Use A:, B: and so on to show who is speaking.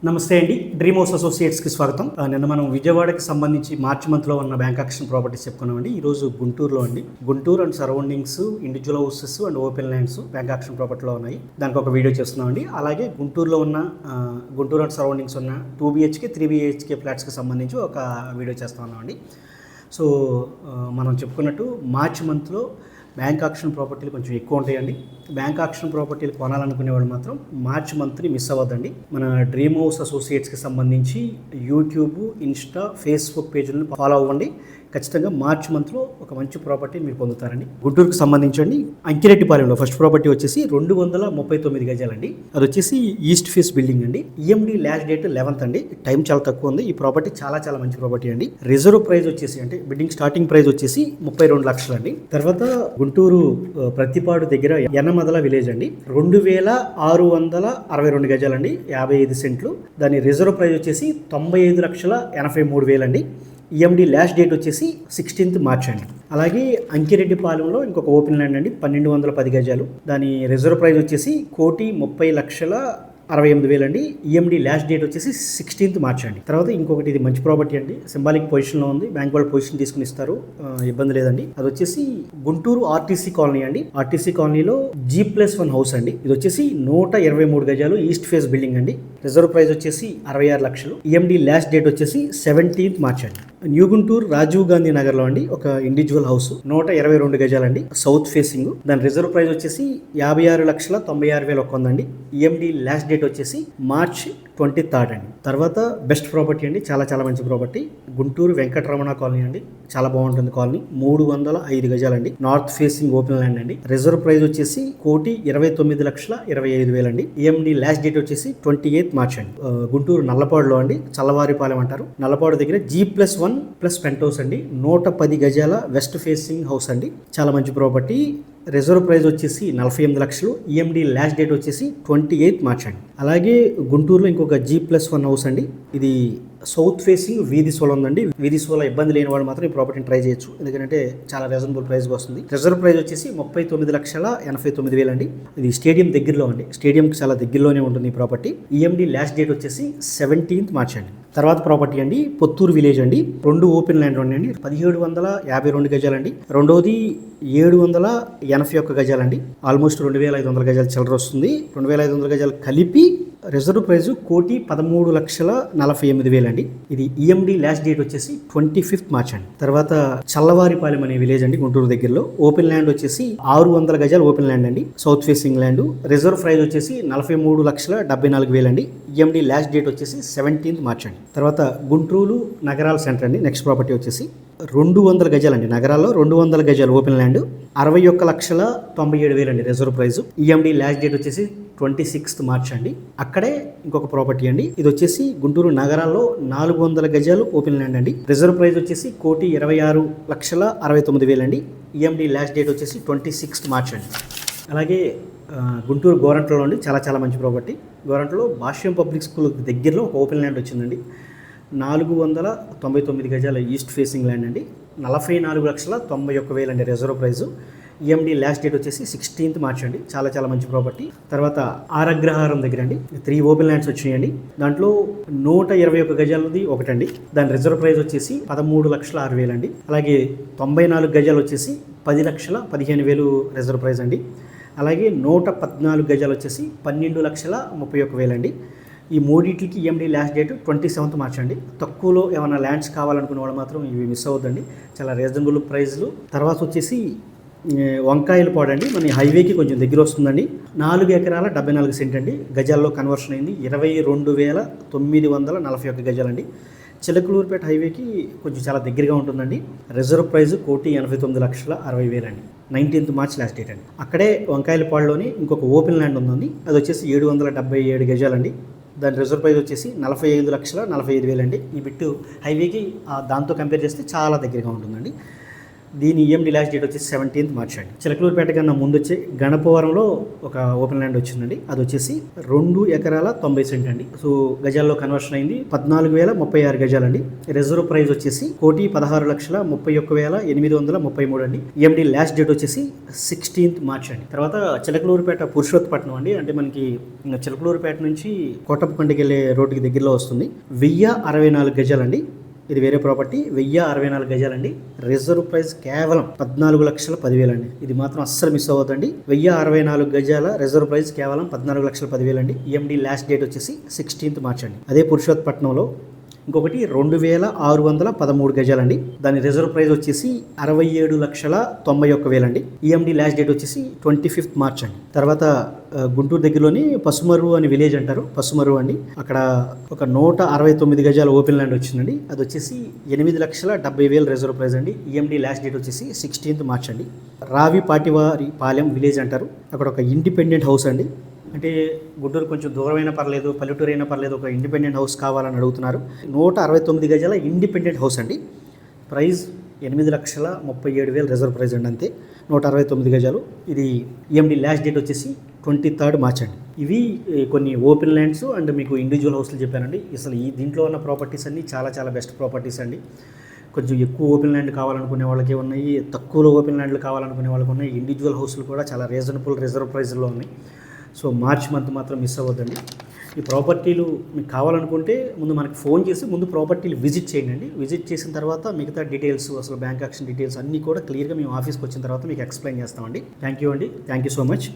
A: నమస్తే అండి, dream house అసోసియేట్స్కి స్వాగతం. నిన్న మనం విజయవాడకి సంబంధించి మార్చి మంత్లో ఉన్న బ్యాంక్ ఆక్షన్ ప్రాపర్టీస్ చెప్పుకున్నామండి. ఈరోజు గుంటూరులో అండి, Guntur and surroundings individual houses and open lands bank auction ప్రాపర్టీలో ఉన్నాయి. దానికి ఒక వీడియో చేస్తున్నామండి. అలాగే గుంటూరులో ఉన్న గుంటూరు అండ్ సరౌండింగ్స్ ఉన్న 2 BHK 3 BHK ఫ్లాట్స్కి సంబంధించి ఒక వీడియో చేస్తా ఉన్నామండి. సో మనం చెప్పుకున్నట్టు మార్చి మంత్లో బ్యాంక్ ఆక్షన్ ప్రాపర్టీలు కొంచెం ఎక్కువ ఉంటాయండి. బ్యాంక్ ఆక్షన్ ప్రాపర్టీలు కొనాలనుకునే వాళ్ళు మాత్రం మార్చ్ మంత్ని మిస్ అవ్వద్దండి. మన డ్రీమ్ హౌస్ అసోసియేట్స్కి సంబంధించి యూట్యూబ్, ఇన్స్టా, ఫేస్బుక్ పేజీలను ఫాలో అవ్వండి. ఖచ్చితంగా మార్చ్ మంత్లో ఒక మంచి ప్రాపర్టీ మీరు పొందుతారండి. గుంటూరుకు సంబంధించండి, అంకిరెడ్డిపాలెంలో ఫస్ట్ ప్రాపర్టీ వచ్చేసి 239 గజాలండి. అది వచ్చేసి ఈస్ట్ ఫేస్ బిల్డింగ్ అండి. EMD లాస్ట్ డేట్ 11th అండి. టైం చాలా తక్కువ ఉంది. ఈ ప్రాపర్టీ చాలా మంచి ప్రాపర్టీ అండి. రిజర్వ్ ప్రైస్ వచ్చేసి అంటే బిల్డింగ్ స్టార్టింగ్ ప్రైస్ వచ్చేసి 32 లక్షలు అండి. తర్వాత గుంటూరు ప్రతిపాడు దగ్గర యనమదల విలేజ్ అండి, 2662 గజాలండి, 55 సెంట్లు. దాని రిజర్వ్ ప్రైస్ వచ్చేసి 95,83,000 అండి. EMD లాస్ట్ డేట్ వచ్చేసి 16th మార్చ్ అండి. అలాగే అంకిరెడ్డిపాలెంలో ఇంకొక ఓపెన్ ల్యాండ్ అండి, 1210 గజాలు. దాని రిజర్వ్ ప్రైస్ వచ్చేసి 1,30,68,000 అండి. EMD లాస్ట్ డేట్ వచ్చేసి 16th మార్చ్ అండి. తర్వాత ఇంకొకటి, ఇది మంచి ప్రాపర్టీ అండి, సింబాలిక్ పొజిషన్లో ఉంది. బ్యాంక్ వాళ్ళు పొజిషన్ తీసుకుని ఇస్తారు, ఇబ్బంది లేదండి. అది వచ్చేసి గుంటూరు RTC కాలనీ అండి. RTC కాలనీలో G+1 హౌస్ అండి. ఇది వచ్చేసి 123 గజాలు, ఈస్ట్ ఫేస్ బిల్డింగ్ అండి. రిజర్వ్ ప్రైస్ వచ్చేసి 66 లక్షలు. EMD లాస్ట్ డేట్ వచ్చేసి 17th మార్చ్ అండి. న్యూ గుంటూరు రాజీవ్ గాంధీ నగర్లో అండి ఒక ఇండివిజువల్ హౌస్, 122 గజాలండి, సౌత్ ఫేసింగ్. దాని రిజర్వ్ ప్రైస్ వచ్చేసి 56,96,100 ఉందండి. EMD లాస్ట్ డేట్ వచ్చేసి మార్చ్ 23rd అండి. తర్వాత బెస్ట్ ప్రాపర్టీ అండి, చాలా మంచి ప్రాపర్టీ, గుంటూరు వెంకటరమణ కాలనీ అండి. చాలా బాగుంటుంది కాలనీ, 305 గజాలండి, నార్త్ ఫేసింగ్ ఓపెన్ ల్యాండ్ అండి. రిజర్వ్ ప్రైస్ వచ్చేసి 1,29,25,000 అండి. EMD లాస్ట్ డేట్ వచ్చేసి 28th మార్చ్ అండి. గుంటూరు నల్లపాడులో అండి, చల్లవారిపాలెం అంటారు. నల్లపాడు దగ్గర G+1 ప్లస్ పెంట్ హౌస్ అండి, 110 గజాల వెస్ట్ ఫేసింగ్ హౌస్ అండి. చాలా మంచి ప్రాపర్టీ. రిజర్వ్ ప్రైస్ వచ్చేసి 48 లక్షలు. EMD లాస్ట్ డేట్ వచ్చేసి 28th మార్చ్ అండి. అలాగే గుంటూరులో ఇంకొక G+1 హౌస్ అండి. ఇది సౌత్ ఫేసింగ్ వీధి సోల ఉందండి. వీధి సోల ఇబ్బంది లేని వాళ్ళు మాత్రం ఈ ప్రాపర్టీని ట్రై చేయొచ్చు, ఎందుకంటే చాలా రీజనబుల్ ప్రైస్కి వస్తుంది. రిజర్వ్ ప్రైస్ వచ్చేసి 39,89,000 అండి. ఇది స్టేడియం దగ్గరలో అండి, స్టేడియంకి చాలా దగ్గరలోనే ఉంటుంది ఈ ప్రాపర్టీ. EMD లాస్ట్ డేట్ వచ్చేసి 17th మార్చ్ అండి. తర్వాత ప్రాపర్టీ అండి, పొత్తూరు విలేజ్ అండి, 2 ఓపెన్ ల్యాండ్ ఉన్నాయండి, 1,752 గజాలండి. రెండోది 781 గజాలండి, ఆల్మోస్ట్ 2,500 గజాలు చిల్లర వస్తుంది. 2,500 గజాలు కలిపి రిజర్వ్ ప్రైస్ 1,13,48,000 అండి. ఇది EMD లాస్ట్ డేట్ వచ్చేసి 25th మార్చ్ అండి. తర్వాత చల్లవారిపాలెం అనే విలేజ్ అండి, గుంటూరు దగ్గరలో. ఓపెన్ ల్యాండ్ వచ్చేసి 600 గజాలు ఓపెన్ ల్యాండ్ అండి, south facing land. Reserve price వచ్చేసి 43,74,000 అండి. EMD లాస్ట్ డేట్ వచ్చేసి 17th మార్చ్ అండి. తర్వాత గుంటూరు నగరాల సెంటర్ అండి, నెక్స్ట్ ప్రాపర్టీ వచ్చేసి 200 గజాలండి, నగరాల్లో 200 గజాలు ఓపెన్ ల్యాండ్, 61,97,000 అండి reserve price. EMD last date వచ్చేసి 26th మార్చ్ అండి. అక్కడే ఇంకొక ప్రాపర్టీ అండి, ఇది వచ్చేసి గుంటూరు నగరాల్లో 400 గజాలు ఓపెన్ ల్యాండ్ అండి. రిజర్వ్ ప్రైస్ వచ్చేసి 1,26,69,000 అండి. EMD లాస్ట్ డేట్ వచ్చేసి 26th మార్చ్ అండి. అలాగే గుంటూరు గోరంట్లలో అండి, చాలా మంచి ప్రాపర్టీ. గోరంట్లో భాష్యం పబ్లిక్ స్కూల్ దగ్గరలో ఒక ఓపెన్ ల్యాండ్ వచ్చిందండి, 499 గజాల ఈస్ట్ ఫేసింగ్ ల్యాండ్ అండి, 44,91,000 అండి reserve price. EMD last date వచ్చేసి 16th మార్చ్ అండి. చాలా మంచి ప్రాపర్టీ. తర్వాత ఆరగ్రహారం దగ్గర అండి 3 ఓపెన్ ల్యాండ్స్ వచ్చినాయండి. దాంట్లో 121 గజాలది ఒకటండి, దాని రిజర్వ్ ప్రైస్ వచ్చేసి 13,06,000 అండి. అలాగే 94 గజాలు వచ్చేసి 10,15,000 రిజర్వ్ ప్రైస్ అండి. అలాగే 114 గజాలు వచ్చేసి 12,31,000 అండి. ఈ మూడింటికి EMD last date 27th March అండి. తక్కువలో ఏమైనా ల్యాండ్స్ కావాలనుకునే వాళ్ళు మాత్రం ఇవి మిస్ అవ్వద్దండి, చాలా రీజనబుల్ ప్రైస్లు. తర్వాత వచ్చేసి వంకాయలపాడు అండి, మన హైవేకి కొంచెం దగ్గర వస్తుందండి, 4 ఎకరాల 74 సెంట్ అండి. గజాల్లో కన్వర్షన్ అయింది, 22,941 గజాలండి. చిలకలూరుపేట హైవేకి కొంచెం చాలా దగ్గరగా ఉంటుందండి. రిజర్వ్ ప్రైస్ 1,89,60,000 అండి. 19th మార్చ్ లాస్ట్ డేట్ అండి. అక్కడే వంకాయలపాడులోని ఇంకొక ఓపెన్ ల్యాండ్ ఉందండి, అది వచ్చేసి 777 గజాలండి. దాని రిజర్వ్ ప్రైస్ వచ్చేసి 45,45,000 అండి. ఈ బిట్టు హైవేకి దాంతో కంపేర్ చేస్తే చాలా దగ్గరగా ఉంటుందండి. దీని ఈఎండి లాస్ట్ డేట్ వచ్చేసి 17th March అండి. చిలకలూరుపేట కన్నా ముందు వచ్చే గణపవరంలో ఒక ఓపెన్ ల్యాండ్ వచ్చిందండి. అది వచ్చేసి 2 ఎకరాల 90 సెంట్ అండి. సో గజాల్లో కన్వర్షన్ అయింది 14,036 గజాలండి. రిజర్వ్ ప్రైస్ వచ్చేసి 1,16,31,833 అండి. ఈఎండి లాస్ట్ డేట్ వచ్చేసి 16th March అండి. తర్వాత చిలకలూరుపేట పురుషోత్పట్నం అండి. అంటే మనకి చిలకలూరుపేట నుంచి కోటప్పకొండకి వెళ్ళే రోడ్డుకి దగ్గరలో వస్తుంది. 1064 గజాలండి. ఇది వేరే ప్రాపర్టీ. 1064 గజాలండి. రిజర్వ్ ప్రైస్ కేవలం 14,10,000 అండి. ఇది మాత్రం అస్సలు మిస్ అవ్వద్దండి. 1064 గజాల రిజర్వ్ ప్రైస్ కేవలం 14,10,000 అండి. ఈఎండి లాస్ట్ డేట్ వచ్చేసి 16th March అండి. అదే పురుషోత్పట్నంలో ఇంకొకటి 2,613 గజాలండి. దాని రిజర్వ్ ప్రైస్ వచ్చేసి 67,91,000 అండి. ఈఎండి లాస్ట్ డేట్ వచ్చేసి 25th March అండి. తర్వాత గుంటూరు దగ్గరలోని పసుమర్రు అని విలేజ్ అంటారు. పసుమర్రు అండి. అక్కడ ఒక 169 గజాల ఓపెన్ ల్యాండ్ వచ్చిందండి. అది వచ్చేసి 8,70,000 రిజర్వ్ ప్రైస్ అండి. ఈఎండి లాస్ట్ డేట్ వచ్చేసి 16th March అండి. రావి పాటివారి పాలెం విలేజ్ అంటారు. అక్కడ ఒక ఇండిపెండెంట్ హౌస్ అండి. అంటే గుంటూరు కొంచెం దూరమైనా పర్లేదు, పల్లెటూరు అయినా పర్లేదు, ఒక ఇండిపెండెంట్ హౌస్ కావాలని అడుగుతున్నారు. 169 గజాల ఇండిపెండెంట్ హౌస్ అండి. ప్రైస్ 8,37,000 రిజర్వ్ ప్రైస్ అండి. అంతే 169 గజాలు. ఇది ఈఎండి లాస్ట్ డేట్ వచ్చేసి 23rd March అండి. ఇవి కొన్ని ఓపెన్ ల్యాండ్స్ అండ్ మీకు ఇండివిజువల్ హౌస్లు చెప్పానండి. అసలు ఈ దీంట్లో ఉన్న ప్రాపర్టీస్ అన్నీ చాలా చాలా బెస్ట్ ప్రాపర్టీస్ అండి. కొంచెం ఎక్కువ ఓపెన్ ల్యాండ్ కావాలనుకునే వాళ్ళకి ఉన్నాయి, తక్కువలో ఓపెన్ ల్యాండ్లు కావాలనుకునే వాళ్ళకి ఉన్నాయి. ఇండివిజువల్ హౌస్లు కూడా చాలా రీజనబుల్ రిజర్వ్ ప్రైస్లో ఉన్నాయి. సో మార్చ్ మంత్ మాత్రం మిస్ అవ్వద్దండి. ఈ ప్రాపర్టీలు మీకు కావాలనుకుంటే ముందు మనకి ఫోన్ చేసి ముందు ప్రాపర్టీలు విజిట్ చేయండి. విజిట్ చేసిన తర్వాత మిగతా డీటెయిల్స్, అసలు బ్యాంక్ యాక్షన్ డీటెయిల్స్ అన్నీ కూడా క్లియర్గా మేము ఆఫీస్కి వచ్చిన తర్వాత మీకు ఎక్స్ప్లెయిన్ చేస్తామండి. థ్యాంక్ యూ అండి. Thank you so much.